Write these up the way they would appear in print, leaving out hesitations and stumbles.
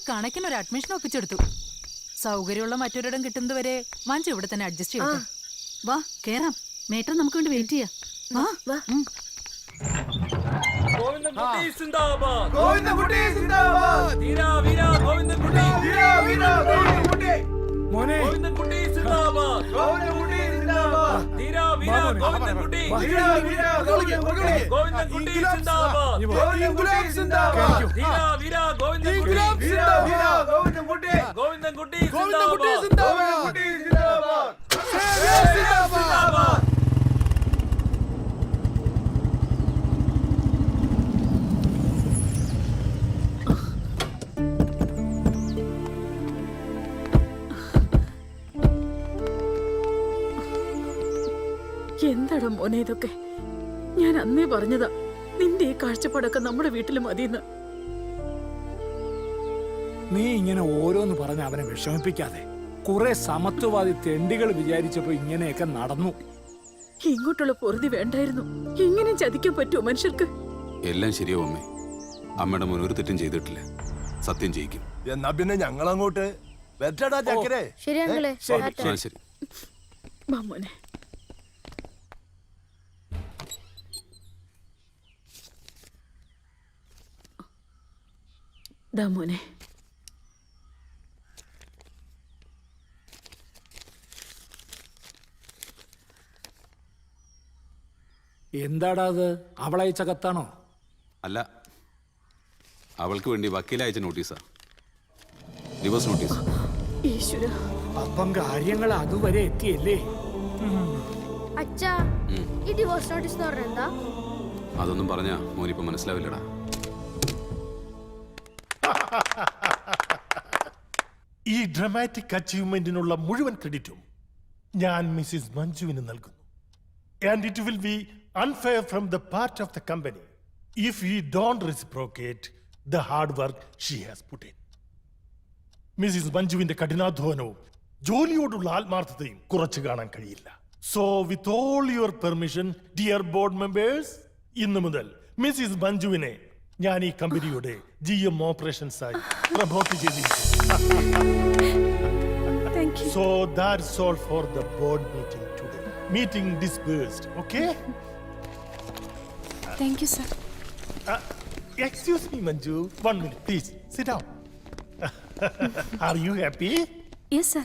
കണക്കിനൊരു admission ഒപ്പിച്ചെടുത്തു. സൗകര്യമുള്ള മറ്റൊരിടം കിട്ടുന്നതുവരെ മഞ്ജു ഇവിടെ തന്നെ അഡ്ജസ്റ്റ് ചെയ്യട്ടെ. വാ കേറാം, മേട്ടർ നമുക്ക് വേണ്ടി വെയിറ്റ് ചെയ്യാം. വാ വാ. ഗോവിന്ദൻകുട്ടി സിന്ദാബാദ്, ഗോവിന്ദൻകുട്ടി സിന്ദാബാദ്, വീരാ വീരാ ഗോവിന്ദൻകുട്ടി, വീരാ വീരാ ഗോവിന്ദൻകുട്ടി, മോനെ ഗോവിന്ദൻകുട്ടി സിന്ദാബാദ്, ഗോവിന്ദൻകുട്ടി സിന്ദാബാദ്, വീരാ വീരാ ഗോവിന്ദൻകുട്ടി, വീരാ വീരാ ഗോവിന്ദൻകുട്ടി, ഗോവിന്ദൻകുട്ടി സിന്ദാബാദ്, ഗോവിന്ദൻകുട്ടി സിന്ദാബാദ്, വീരാ വീരാ ഗോവിന്ദൻകുട്ടി, വീരാ വീരാ ഗോവിന്ദൻകുട്ടി, ഗോവിന്ദൻകുട്ടി സിന്ദാബാദ്, ഗോവിന്ദൻകുട്ടി സിന്ദാബാദ്, സിന്ദാബാദ്. എന്താടാ മോനെ ഇതൊക്കെ? ഞാൻ അന്നേ പറഞ്ഞതാ നിന്റെ ഈ കാഴ്ചപ്പാടൊക്കെ നമ്മുടെ വീട്ടിൽ മതിയെന്ന്. നീ ഇങ്ങനെ ഓരോന്ന് പറഞ്ഞ് അവനെ വിഷമിപ്പിക്കാതെ. കുറെ സമത്വവാദി തെണ്ടികൾ വിചാരിച്ചപ്പോ ഇങ്ങനെയൊക്കെ നടന്നു. ഇങ്ങോട്ടുള്ള പൊറുതി വേണ്ടായിരുന്നു. ഇങ്ങനെ ചതിക്കാൻ പറ്റുമോ മനുഷ്യർക്ക്? എല്ലാം ശരിയാവും അമ്മേ. അമ്മയുടെ മോൻ ഒരു തെറ്റും ചെയ്തിട്ടില്ല. സത്യം ചെയ്യിക്കും. എന്നാ പിന്നെ ഞങ്ങളങ്ങോട്ട് ശരി. മോനെ മോനെ എന്താടാ അത്? അവളയച്ച കത്താണോ? അല്ല, അവൾക്ക് വേണ്ടി വക്കീൽ അയച്ച നോട്ടീസാ. Divorce notice. ഈശ്വര, അപ്പം കാര്യങ്ങൾ അതുവരെ എത്തിയല്ലേ? അച്ഛാ, ഈ ഡിവോഴ്സ് നോട്ടീസ് എന്ന് പറഞ്ഞാ എന്താ? അതൊന്നും പറഞ്ഞാ മോനിപ്പോ മനസ്സിലാവില്ലടാ. ഈ ഡ്രാമാറ്റിക് അച്ചീവ്മെന്റിനുള്ള മുഴുവൻ ക്രെഡിറ്റും ഞാൻ മിസ്സിസ് മഞ്ജുവിന് നൽകുന്നു. And it will be unfair from the part of the company if we don't reciprocate the hard work she has put in. Mrs മഞ്ജുവിന്റെ കഠിനാധ്വാനവും ജോലിയോടുള്ള ആത്മാർത്ഥതയും കുറച്ചു കാണാൻ കഴിയില്ല. So with all your permission dear board members, ഇന്നു മുതൽ മിസ്സിസ് മഞ്ജുവിനെ ഞാൻ ഈ കമ്പനിയുടെ GM ഓപ്പറേഷൻസ് ആയി പ്രമോട്ട് ചെയ്തിരിക്കുന്നു. So that's all for the board meeting today. Meeting dispersed, okay? Thank you, sir. Excuse me, Manju. 1 minute, please. Sit down. Are you happy? Yes, sir.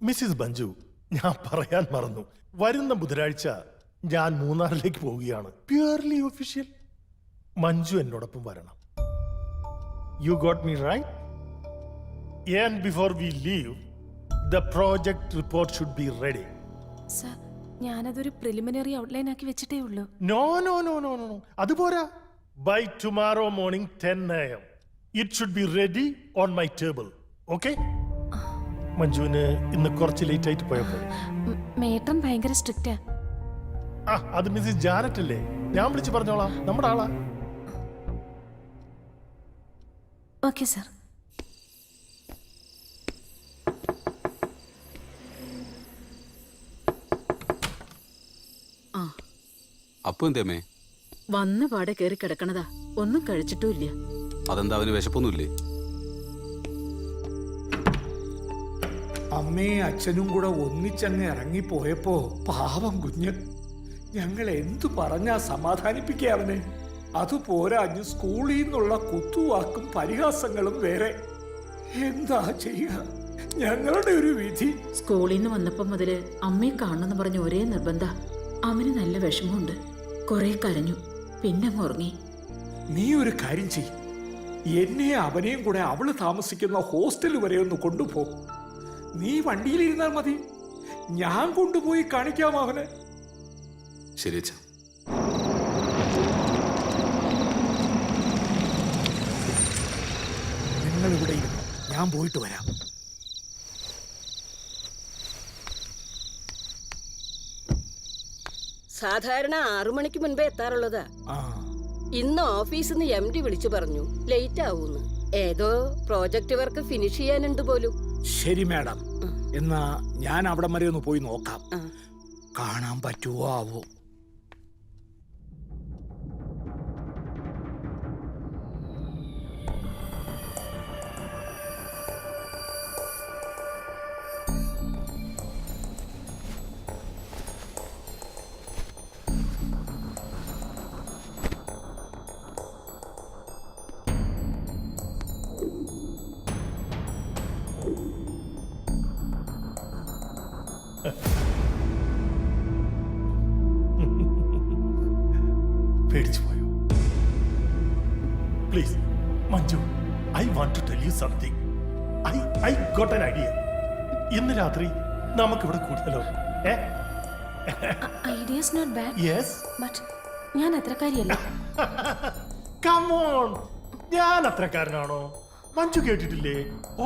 Mrs. Manju, ഞാൻ പറയാൻ മറന്നു. വരുന്ന ബുധനാഴ്ച ഞാൻ മൂന്നാറിലേക്ക് പോവുകയാണ്. Purely official. മഞ്ജു എന്നോടൊപ്പം വരണം. You got me right? And before we leave, the project report should be ready. Sir, ഞാനതൊരു പ്രിലിമിനറി ഔട്ട്ലൈൻ ആക്കി വെച്ചിട്ടേ ഉള്ളൂ. No. അതുപോരാ. By tomorrow morning 10 AM, it should be ready on my table. Okay? മഞ്ജുവിന് ഇന്ന് കുറച്ച് late ആയിട്ട് പോയപ്പോൾ മേട്ടൻ ഭയങ്കര സ്ട്രിക്റ്റാ. അത് മിസ്സിസ് ജാനറ്റ് അല്ലേ? ഞാൻ വിളിച്ച് പറഞ്ഞോളാം. നമ്മുടെ ആളാ. Okay sir. അപ്പൊ എന്തേമേ? വന്ന പാടെ കേറി കിടക്കണതാ. ഒന്നും കഴിച്ചിട്ടുമില്ല. അതെന്താ, അവന് വിശപ്പൊന്നുമില്ലേ? അമ്മയും അച്ഛനും കൂടെ ഒന്നിച്ചങ്ങ് ഇറങ്ങിപ്പോയപ്പോ പാവം കുഞ്ഞ്, ഞങ്ങൾ എന്തു പറഞ്ഞാ സമാധാനിപ്പിക്കുക അവനെ? അതുപോരാഞ്ഞ് സ്കൂളിൽ നിന്നുള്ള കുത്തുവാക്കും പരിഹാസങ്ങളും വേറെ. എന്താ ചെയ്യുക? ഞങ്ങളുടെ ഒരു വിധി. സ്കൂളിൽ നിന്ന് വന്നപ്പോ മുതല് അമ്മയെ കാണണമെന്ന് പറഞ്ഞ ഒരേ നിർബന്ധ. അവന് നല്ല വിഷമമുണ്ട്. കുറെ കരഞ്ഞു, പിന്നെ ഉറങ്ങി. നീ ഒരു കാര്യം ചെയ്യും, എന്നെ അവനെയും കൂടെ അവള് താമസിക്കുന്ന ഹോസ്റ്റൽ വരെ ഒന്ന് കൊണ്ടുപോ. നീ വണ്ടിയിലിരുന്നാൽ മതി, ഞാൻ കൊണ്ടുപോയി കാണിക്കാം അവനെ. ശരി അച്ഛാ. നിങ്ങൾ ഇവിടെ ഇരുന്നു, ഞാൻ പോയിട്ട് വരാം. സാധാരണ 6 മണിക്ക് മുൻപേ എത്താറുള്ളതാ. ആ, ഇന്ന് ഓഫീസിൽ നിന്ന് MD വിളിച്ചു പറഞ്ഞു ലേറ്റ് ആവൂന്ന്. ഏതോ പ്രോജക്റ്റ് വർക്ക് ഫിനിഷ് ചെയ്യാനുണ്ട് പോലും. ശരി മാഡം, എന്നാ ഞാൻ അവിടം വരെ ഒന്ന് പോയി നോക്കാം. ആ. കാണാൻ പറ്റുമോ ആവോ? പേടിച്ചു പോയോ? Please Manju, I want to tell you something. I got an idea. ഇന്ന് രാത്രി നമുക്കിവിടെ കൂടിയാലോ? Ideas not bad, yes. But ഞാൻ അത്രക്കാരിയല്ല. കം ഓൺ, ഞാൻ അത്രക്കാരനാണോ? മഞ്ജു കേട്ടിട്ടില്ലേ,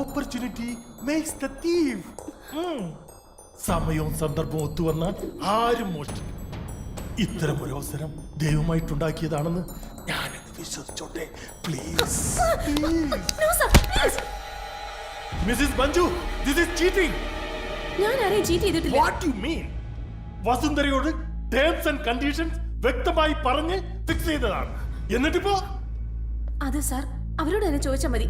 ഓപ്പർച്യൂണിറ്റി മേക്സ് ദ തീവ്. സമയവും സന്ദർഭവും ഒത്തുവന്നാൽ ആരും മോഷ്ടിക്കും. ഇത്തരം ഒരു അവസരം ദൈവമായിട്ടുണ്ടാക്കിയതാണെന്ന് ഞാനങ്ങ് വിശ്വസിച്ചോട്ടെ. Please missus Manju, this is cheating. ഞാൻ ആരെയും ചീറ്റ് ചെയ്തിട്ടില്ല. What you mean? വസുന്ധരയോട് ടേംസ് ആൻഡ് കണ്ടീഷൻസ് വ്യക്തമായി പറഞ്ഞ് ഫിക്സ് ചെയ്തതാണ്. എന്നിട്ടിപ്പോ അത് സാർ അവരോട് തന്നെ ചോദിച്ചാൽ മതി.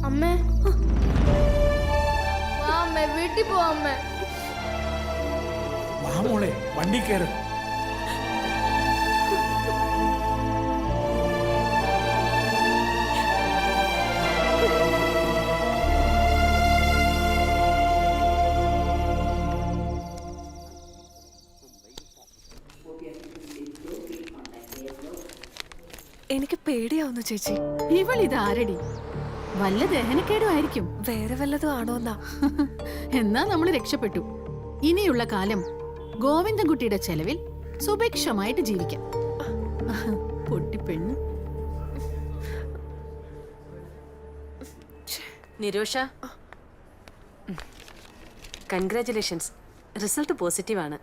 അമ്മേ, വാ അമ്മേ, വീട്ടിൽ പോവാ അമ്മേ. വാ മോളെ, വണ്ടി കയറ്. എനിക്ക് പേടിയാവുന്നു ചേച്ചി. ഇവളിത് ആരടി? വല്ല ദഹനക്കേടുമായിരിക്കും. വേറെ വല്ലതും ആണോന്നാ. എന്നാ നമ്മൾ രക്ഷപ്പെട്ടു. ഇനിയുള്ള കാലം ഗോവിന്ദൻകുട്ടിയുടെ ചെലവിൽ സുഭിക്ഷമായിട്ട് ജീവിക്കാം. പൊട്ടിപ്പെണ്ണ്. നിരോഷ, കൺഗ്രാറ്റുലേഷൻസ്, റിസൾട്ട് പോസിറ്റീവ് ആണ്.